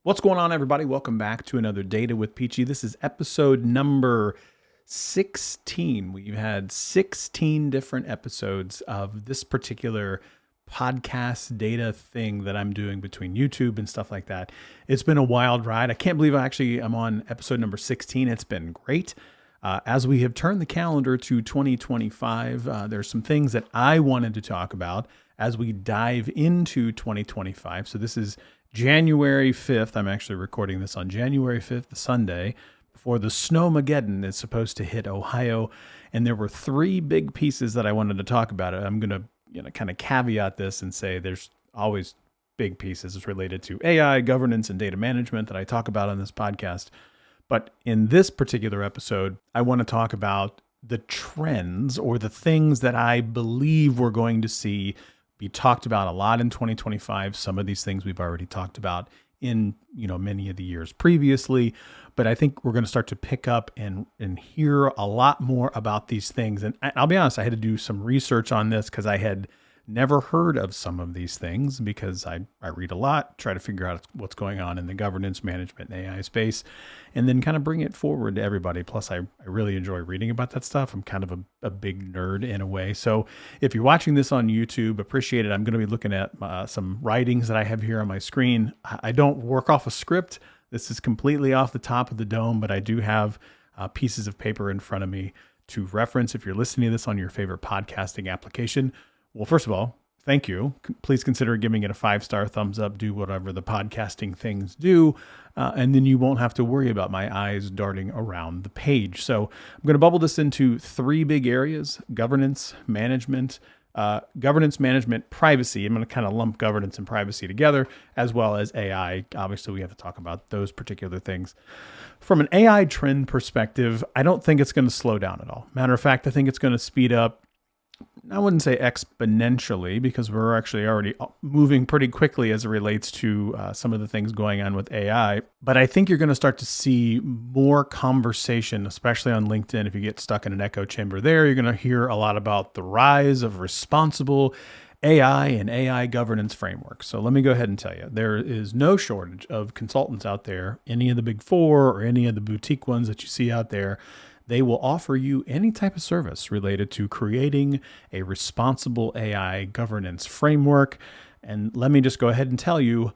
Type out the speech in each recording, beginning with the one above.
What's going on, everybody? Welcome back to another Data with Peachey. This is episode number 16. We've had 16 different episodes of this particular podcast data thing that I'm doing between YouTube and stuff like that. It's been a wild ride. I can't believe I'm on episode number 16. It's been great. As we have turned the calendar to 2025, there's some things that I wanted to talk about as we dive into 2025. So this is January 5th. I'm actually recording this on January 5th, the Sunday, before the Snowmageddon is supposed to hit Ohio. And there were three big pieces that I wanted to talk about. I'm going to kind of caveat this and say there's always big pieces related to AI, governance, and data management that I talk about on this podcast. But in this particular episode, I want to talk about the trends or the things that I believe we're going to see be talked about a lot in 2025. Some of these things we've already talked about in many of the years previously, but I think we're going to start to pick up and hear a lot more about these things. And I'll be honest, I had to do some research on this because I had never heard of some of these things because I read a lot, try to figure out what's going on in the governance, management, and AI space, and then kind of bring it forward to everybody. Plus, I really enjoy reading about that stuff. I'm kind of a big nerd in a way. So if you're watching this on YouTube, appreciate it. I'm going to be looking at some writings that I have here on my screen. I don't work off a script. This is completely off the top of the dome, but I do have pieces of paper in front of me to reference if you're listening to this on your favorite podcasting application. Well, first of all, thank you. Please consider giving it a 5-star thumbs up. Do whatever the podcasting things do. And then you won't have to worry about my eyes darting around the page. So I'm going to bubble this into three big areas: governance, management, privacy. I'm going to kind of lump governance and privacy together, as well as AI. Obviously, we have to talk about those particular things. From an AI trend perspective, I don't think it's going to slow down at all. Matter of fact, I think it's going to speed up. I wouldn't say exponentially, because we're actually already moving pretty quickly as it relates to some of the things going on with AI. But I think you're going to start to see more conversation, especially on LinkedIn. If you get stuck in an echo chamber there, you're going to hear a lot about the rise of responsible AI and AI governance frameworks. So let me go ahead and tell you, there is no shortage of consultants out there, any of the big four or any of the boutique ones that you see out there. They will offer you any type of service related to creating a responsible AI governance framework. And let me just go ahead and tell you,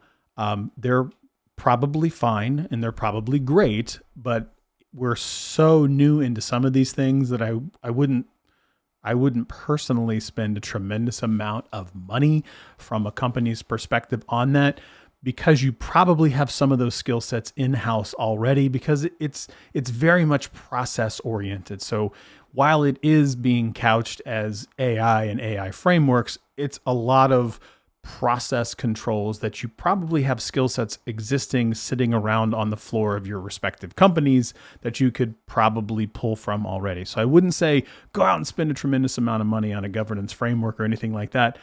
they're probably fine and they're probably great, but we're so new into some of these things that I wouldn't personally spend a tremendous amount of money from a company's perspective on that, because you probably have some of those skill sets in-house already, because it's very much process oriented. So while it is being couched as AI and AI frameworks, it's a lot of process controls that you probably have skill sets existing sitting around on the floor of your respective companies that you could probably pull from already. So I wouldn't say go out and spend a tremendous amount of money on a governance framework or anything like that.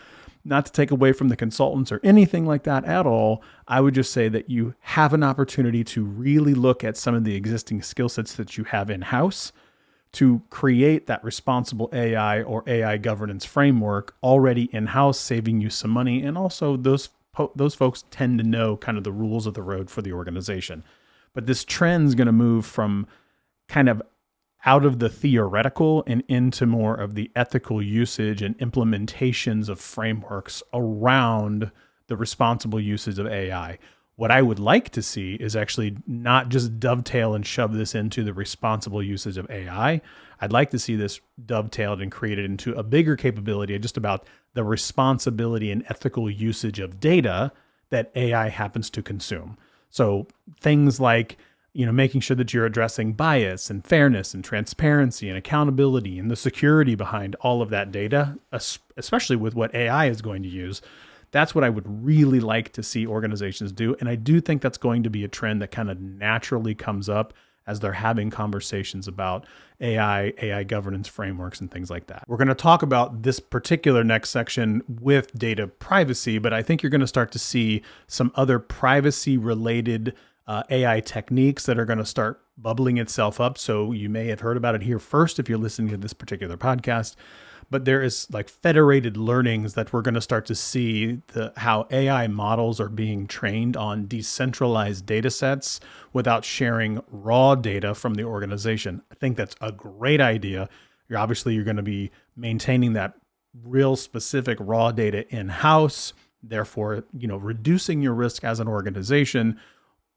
Not to take away from the consultants or anything like that at all. I would just say that you have an opportunity to really look at some of the existing skill sets that you have in-house to create that responsible AI or AI governance framework already in-house, saving you some money. And also those folks tend to know kind of the rules of the road for the organization. But this trend is going to move from kind of out of the theoretical and into more of the ethical usage and implementations of frameworks around the responsible uses of AI. What I would like to see is actually not just dovetail and shove this into the responsible usage of AI. I'd like to see this dovetailed and created into a bigger capability just about the responsibility and ethical usage of data that AI happens to consume. So things like making sure that you're addressing bias and fairness and transparency and accountability and the security behind all of that data, especially with what AI is going to use. That's what I would really like to see organizations do. And I do think that's going to be a trend that kind of naturally comes up as they're having conversations about AI governance frameworks and things like that. We're going to talk about this particular next section with data privacy, but I think you're going to start to see some other privacy related AI techniques that are going to start bubbling itself up. So you may have heard about it here first if you're listening to this particular podcast. but there is like federated learnings that we're going to start to see how AI models are being trained on decentralized data sets without sharing raw data from the organization. I think that's a great idea. You're going to be maintaining that real specific raw data in-house, therefore, reducing your risk as an organization,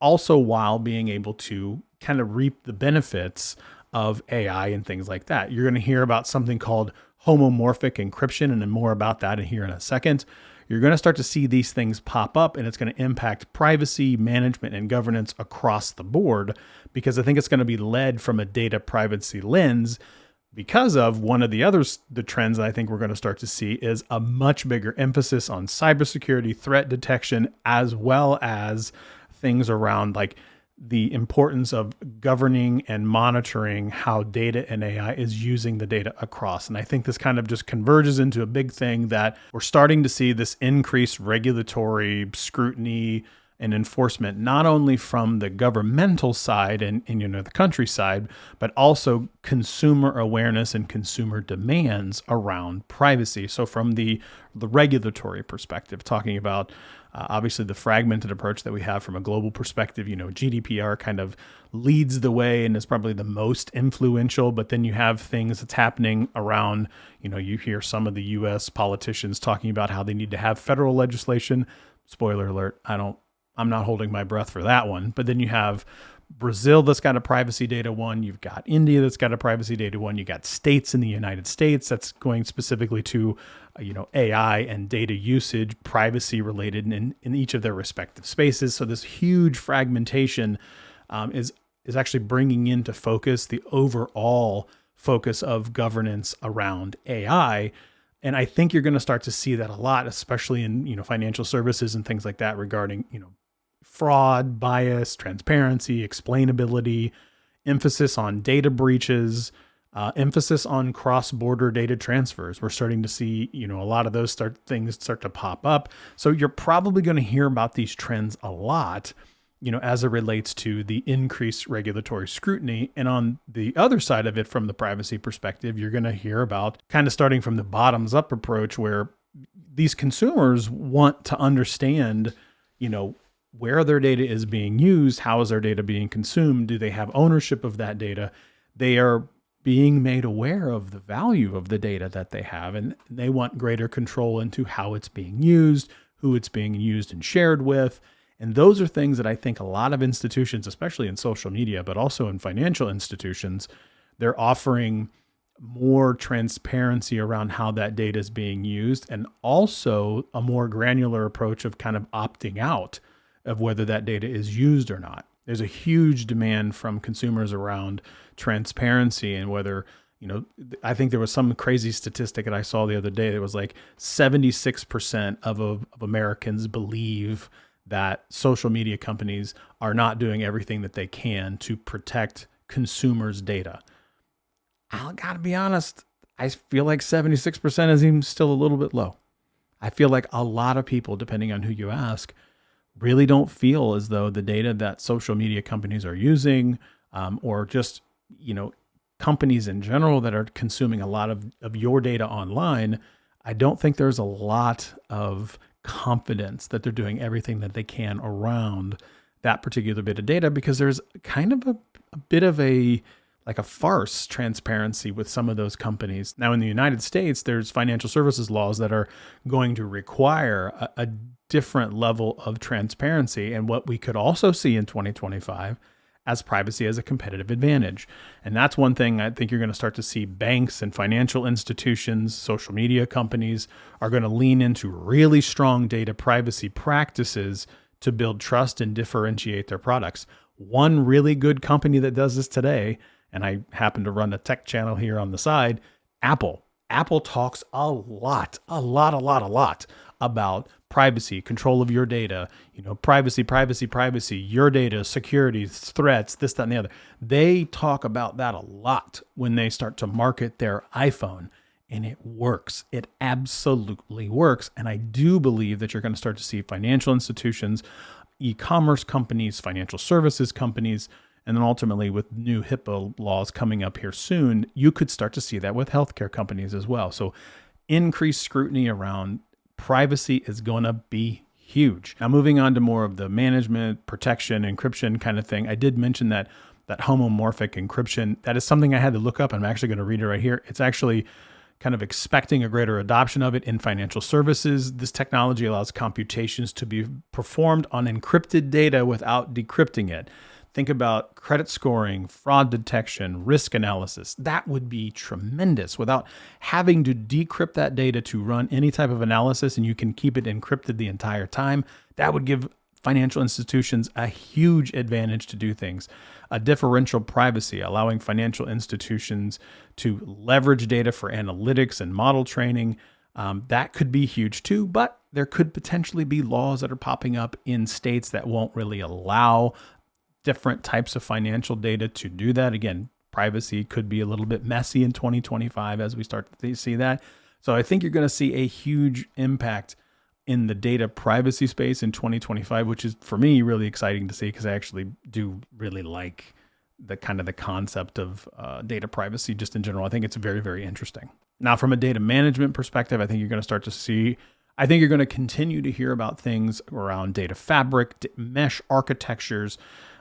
also while being able to kind of reap the benefits of AI and things like that. You're going to hear about something called homomorphic encryption, and then more about that here in a second. You're going to start to see these things pop up, and it's going to impact privacy management and governance across the board, because I think it's going to be led from a data privacy lens, because of one of the trends that I think we're going to start to see is a much bigger emphasis on cybersecurity, threat detection, as well as things around like the importance of governing and monitoring how data and AI is using the data across. And I think this kind of just converges into a big thing that we're starting to see this increased regulatory scrutiny and enforcement, not only from the governmental side and the countryside, but also consumer awareness and consumer demands around privacy. So from the regulatory perspective, talking about obviously the fragmented approach that we have from a global perspective, GDPR kind of leads the way and is probably the most influential, but then you have things that's happening around, you hear some of the US politicians talking about how they need to have federal legislation. Spoiler alert, I'm not holding my breath for that one. But then you have Brazil that's got a privacy data one. You've got India that's got a privacy data one. You got states in the United States that's going specifically to, AI and data usage, privacy related in each of their respective spaces. So this huge fragmentation is actually bringing into focus the overall focus of governance around AI. And I think you're going to start to see that a lot, especially in, financial services and things like that regarding, fraud, bias, transparency, explainability, emphasis on data breaches, emphasis on cross-border data transfers. We're starting to see, a lot of those things start to pop up. So you're probably going to hear about these trends a lot, as it relates to the increased regulatory scrutiny. And on the other side of it, from the privacy perspective, you're going to hear about kind of starting from the bottoms up approach where these consumers want to understand, where their data is being used, how is their data being consumed, do they have ownership of that data? They are being made aware of the value of the data that they have, and they want greater control into how it's being used, who it's being used and shared with. And those are things that I think a lot of institutions, especially in social media, but also in financial institutions, they're offering more transparency around how that data is being used, and also a more granular approach of kind of opting out of whether that data is used or not. There's a huge demand from consumers around transparency and whether, I think there was some crazy statistic that I saw the other day that was like 76% of Americans believe that social media companies are not doing everything that they can to protect consumers' data. I gotta be honest, I feel like 76% is even still a little bit low. I feel like a lot of people, depending on who you ask, really don't feel as though the data that social media companies are using, or just, companies in general that are consuming a lot of your data online, I don't think there's a lot of confidence that they're doing everything that they can around that particular bit of data, because there's kind of a bit of a farce transparency with some of those companies. Now, in the United States, there's financial services laws that are going to require a different level of transparency, and what we could also see in 2025 as privacy as a competitive advantage. And that's one thing I think you're going to start to see. Banks and financial institutions, social media companies are going to lean into really strong data privacy practices to build trust and differentiate their products. One really good company that does this today, and I happen to run a tech channel here on the side, Apple. Apple talks a lot about privacy, control of your data, privacy, your data, security, threats, this, that, and the other. They talk about that a lot when they start to market their iPhone, and it works. It absolutely works. And I do believe that you're going to start to see financial institutions, e-commerce companies, financial services companies, And then ultimately with new HIPAA laws coming up here soon, you could start to see that with healthcare companies as well. So increased scrutiny around privacy is going to be huge. Now, moving on to more of the management, protection, encryption kind of thing. I did mention that homomorphic encryption, that is something I had to look up. I'm actually going to read it right here. It's actually kind of expecting a greater adoption of it in financial services. This technology allows computations to be performed on encrypted data without decrypting it. Think about credit scoring, fraud detection, risk analysis. That would be tremendous without having to decrypt that data to run any type of analysis, and you can keep it encrypted the entire time. That would give financial institutions a huge advantage to do things. A differential privacy, allowing financial institutions to leverage data for analytics and model training. That could be huge too, but there could potentially be laws that are popping up in states that won't really allow different types of financial data to do that. Again, privacy could be a little bit messy in 2025 as we start to see that. So I think you're going to see a huge impact in the data privacy space in 2025, which is for me really exciting to see because I actually do really like the concept of data privacy just in general. I think it's very, very interesting. Now, from a data management perspective, I think you're going to continue to hear about things around data fabric, mesh architectures.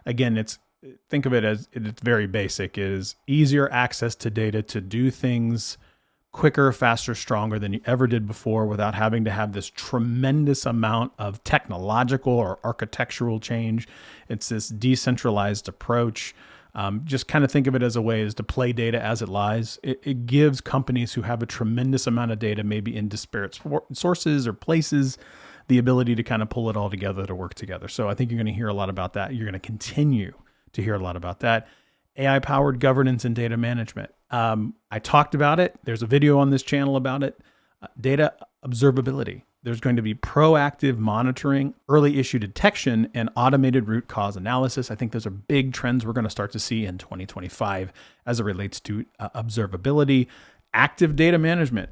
Again, think of it as it's very basic. It is easier access to data to do things quicker, faster, stronger than you ever did before without having to have this tremendous amount of technological or architectural change. It's this decentralized approach. Just kind of think of it as a way is to play data as it lies. It gives companies who have a tremendous amount of data, maybe in disparate sources or places, the ability to kind of pull it all together to work together. So I think you're going to hear a lot about that. You're going to continue to hear a lot about that. AI-powered governance and data management. I talked about it. There's a video on this channel about it. Data observability. There's going to be proactive monitoring, early issue detection, and automated root cause analysis. I think those are big trends we're going to start to see in 2025 as it relates to observability. Active data management.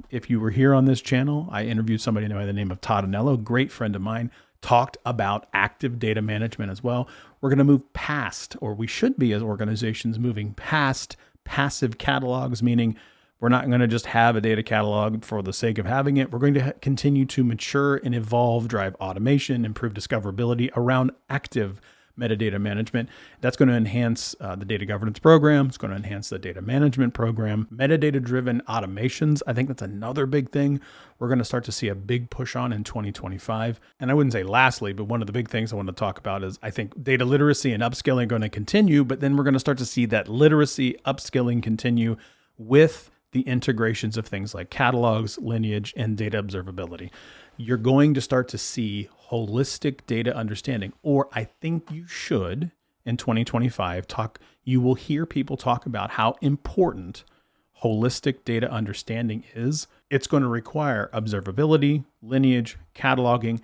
If you were here on this channel, I interviewed somebody by the name of Todd Anello, great friend of mine, talked about active data management as well. We're going to move past, or we should be as organizations moving past passive catalogs, meaning we're not going to just have a data catalog for the sake of having it. We're going to continue to mature and evolve, drive automation, improve discoverability around active metadata management. That's going to enhance the data governance program. It's going to enhance the data management program. Metadata-driven automations. I think that's another big thing we're going to start to see a big push on in 2025. And I wouldn't say lastly, but one of the big things I want to talk about is I think data literacy and upskilling are going to continue, but then we're going to start to see that literacy upskilling continue with the integrations of things like catalogs, lineage, and data observability. You're going to start to see holistic data understanding, or I think you should in 2025 you will hear people talk about how important holistic data understanding is. It's going to require observability, lineage, cataloging,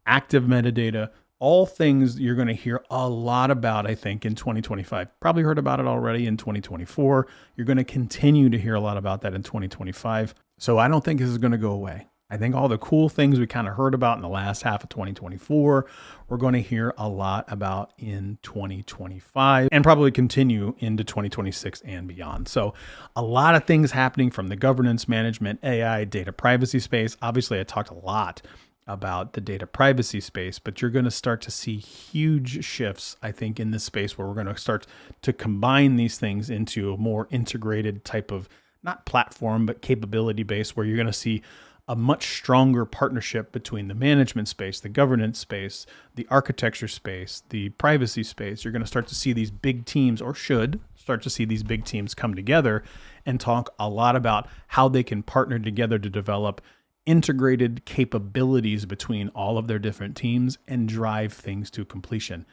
active metadata, all things you're going to hear a lot about, I think, in 2025. Probably heard about it already in 2024. You're going to continue to hear a lot about that in 2025. So I don't think this is going to go away. I think all the cool things we kind of heard about in the last half of 2024, we're going to hear a lot about in 2025 and probably continue into 2026 and beyond. So a lot of things happening from the governance, management, AI, data privacy space. Obviously, I talked a lot about the data privacy space, but you're going to start to see huge shifts, I think, in this space where we're going to start to combine these things into a more integrated type of, not platform, but capability base, where you're going to see a much stronger partnership between the management space, the governance space, the architecture space, the privacy space. You're going to start to see these big teams, or should start to see these big teams come together and talk a lot about how they can partner together to develop integrated capabilities between all of their different teams and drive things to completion.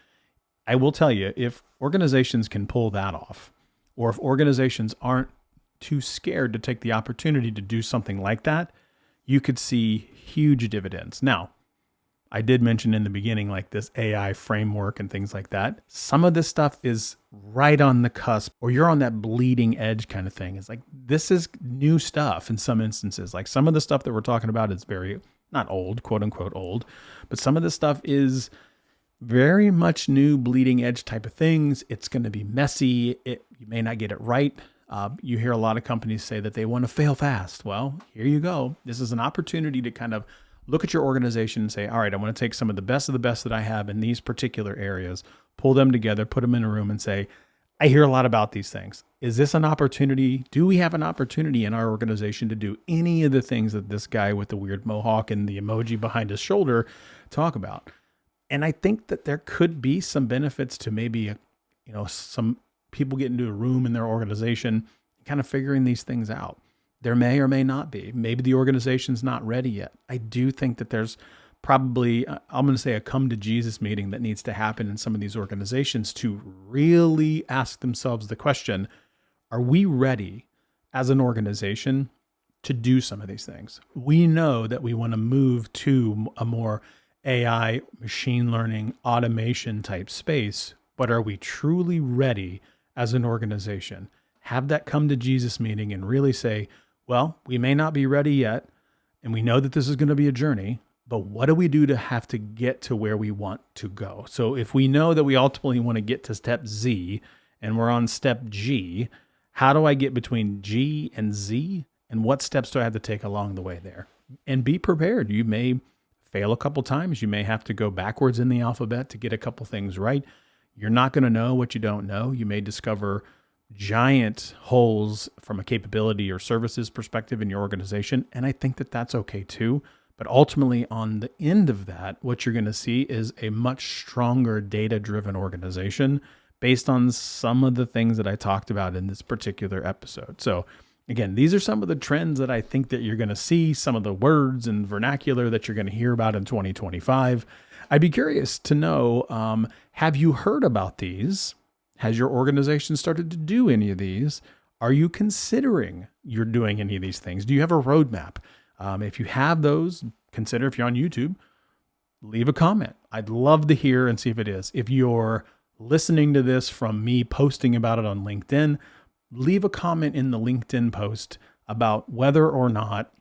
I will tell you, if organizations can pull that off, or if organizations aren't too scared to take the opportunity to do something like that, you could see huge dividends. Now, I did mention in the beginning, like this AI framework and things like that. Some of this stuff is right on the cusp, or you're on that bleeding edge kind of thing. It's like, this is new stuff in some instances. Like some of the stuff that we're talking about is very, not old, quote unquote old, but some of this stuff is very much new bleeding edge type of things. It's going to be messy. You may not get it right. You hear a lot of companies say that they want to fail fast. Well, here you go. This is an opportunity to kind of look at your organization and say, all right, I want to take some of the best that I have in these particular areas, pull them together, put them in a room and say, I hear a lot about these things. Is this an opportunity? Do we have an opportunity in our organization to do any of the things that this guy with the weird mohawk and the emoji behind his shoulder talk about? And I think that there could be some benefits to maybe, some people get into a room in their organization, kind of figuring these things out. There may or may not be. Maybe the organization's not ready yet. I do think that there's probably, I'm going to say, a come to Jesus meeting that needs to happen in some of these organizations to really ask themselves the question, are we ready as an organization to do some of these things? We know that we want to move to a more AI, machine learning, automation type space, but are we truly ready as an organization? Have that come to Jesus meeting and really say, well, we may not be ready yet, and we know that this is going to be a journey, but what do we do to have to get to where we want to go? So if we know that we ultimately want to get to step Z and we're on step G, how do I get between G and Z? And what steps do I have to take along the way there? And be prepared. You may fail a couple times. You may have to go backwards in the alphabet to get a couple things right. You're not going to know what you don't know. You may discover giant holes from a capability or services perspective in your organization. And I think that that's okay too. But ultimately, on the end of that, what you're going to see is a much stronger data-driven organization based on some of the things that I talked about in this particular episode. So again, these are some of the trends that I think that you're going to see, some of the words and vernacular that you're going to hear about in 2025. I'd be curious to know, have you heard about these? Has your organization started to do any of these? Are you considering you're doing any of these things? Do you have a roadmap? If you have those, consider, if you're on YouTube, leave a comment. I'd love to hear and see if it is. If you're listening to this from me posting about it on LinkedIn, leave a comment in the LinkedIn post about whether or not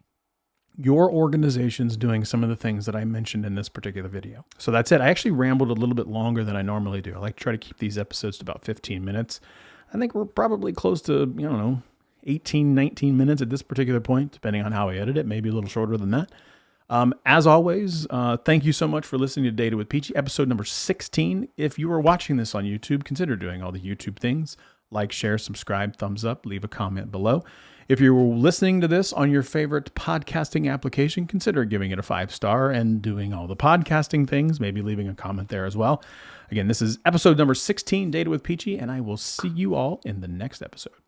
your organization's doing some of the things that I mentioned in this particular video. So that's it. I actually rambled a little bit longer than I normally do. I like to try to keep these episodes to about 15 minutes. I think we're probably close to, 18, 19 minutes at this particular point, depending on how I edit it, maybe a little shorter than that. As always, thank you so much for listening to Data with Peachey, episode number 16. If you are watching this on YouTube, consider doing all the YouTube things. Like, share, subscribe, thumbs up, leave a comment below. If you're listening to this on your favorite podcasting application, consider giving it a 5-star and doing all the podcasting things, maybe leaving a comment there as well. Again, this is episode number 16, Data with Peachey, and I will see you all in the next episode.